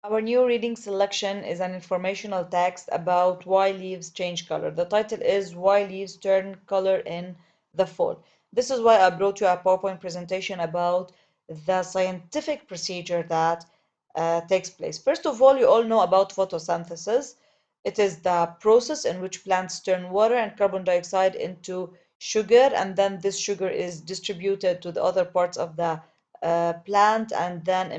Our new reading selection is an informational text about why leaves change color. The title is Why Leaves Turn Color in the Fall. This is why I brought you a PowerPoint presentation about the scientific procedure that takes place. First of all, you all know about photosynthesis. It is the process in which plants turn water and carbon dioxide into sugar, and then this sugar is distributed to the other parts of the plant and then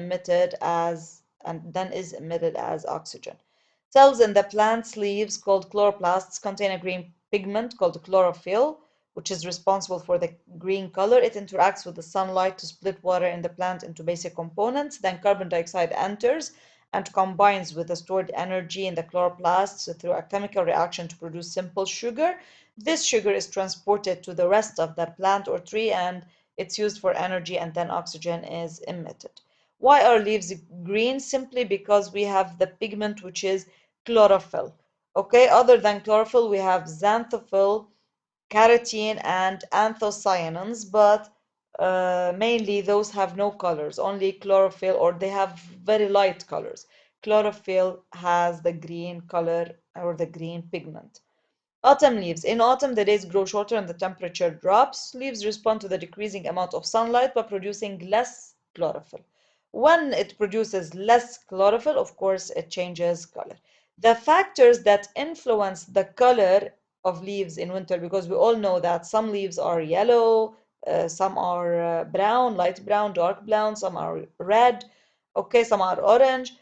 is emitted as oxygen. Cells in the plant's leaves called chloroplasts contain a green pigment called chlorophyll, which is responsible for the green color. It interacts with the sunlight to split water in the plant into basic components. Then carbon dioxide enters and combines with the stored energy in the chloroplasts through a chemical reaction to produce simple sugar. This sugar is transported to the rest of the plant or tree and it's used for energy, and then oxygen is emitted. Why are leaves green? Simply because we have the pigment which is chlorophyll. Okay, other than chlorophyll, we have xanthophyll, carotene, and anthocyanins, but mainly those have no colors, only chlorophyll, or they have very light colors. Chlorophyll has the green color or the green pigment. Autumn leaves. In autumn, the days grow shorter and the temperature drops. Leaves respond to the decreasing amount of sunlight by producing less chlorophyll. When it produces less chlorophyll, of course, it changes color. The factors that influence the color of leaves in winter, because we all know that some leaves are yellow, some are brown, light brown, dark brown, some are red, okay, some are orange.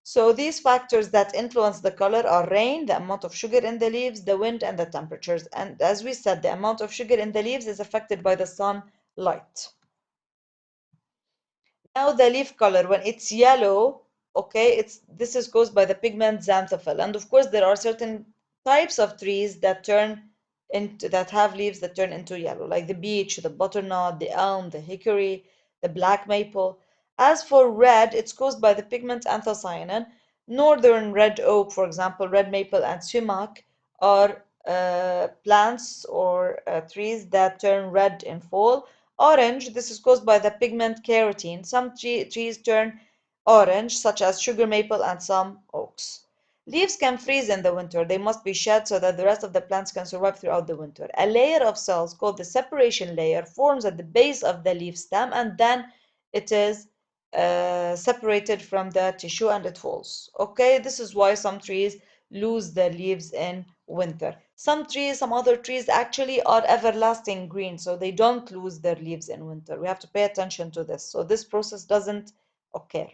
So these factors that influence the color are rain, the amount of sugar in the leaves, the wind, and the temperatures. And as we said, the amount of sugar in the leaves is affected by the sunlight. Now the leaf color, when it's yellow, okay, this is caused by the pigment xanthophyll. And of course, there are certain types of trees that have leaves that turn into yellow, like the beech, the butternut, the elm, the hickory, the black maple. As for red, it's caused by the pigment anthocyanin. Northern red oak, for example, red maple and sumac are plants or trees that turn red in fall. Orange, this is caused by the pigment carotene. Some trees turn orange, such as sugar maple and some oaks. Leaves can freeze in the winter. They must be shed so that the rest of the plants can survive throughout the winter. A layer of cells called the separation layer forms at the base of the leaf stem, and then it is separated from the tissue and it falls. Okay, this is why some trees lose their leaves in winter. Some other trees actually are everlasting green, so they don't lose their leaves in winter. We have to pay attention to this. So this process doesn't occur.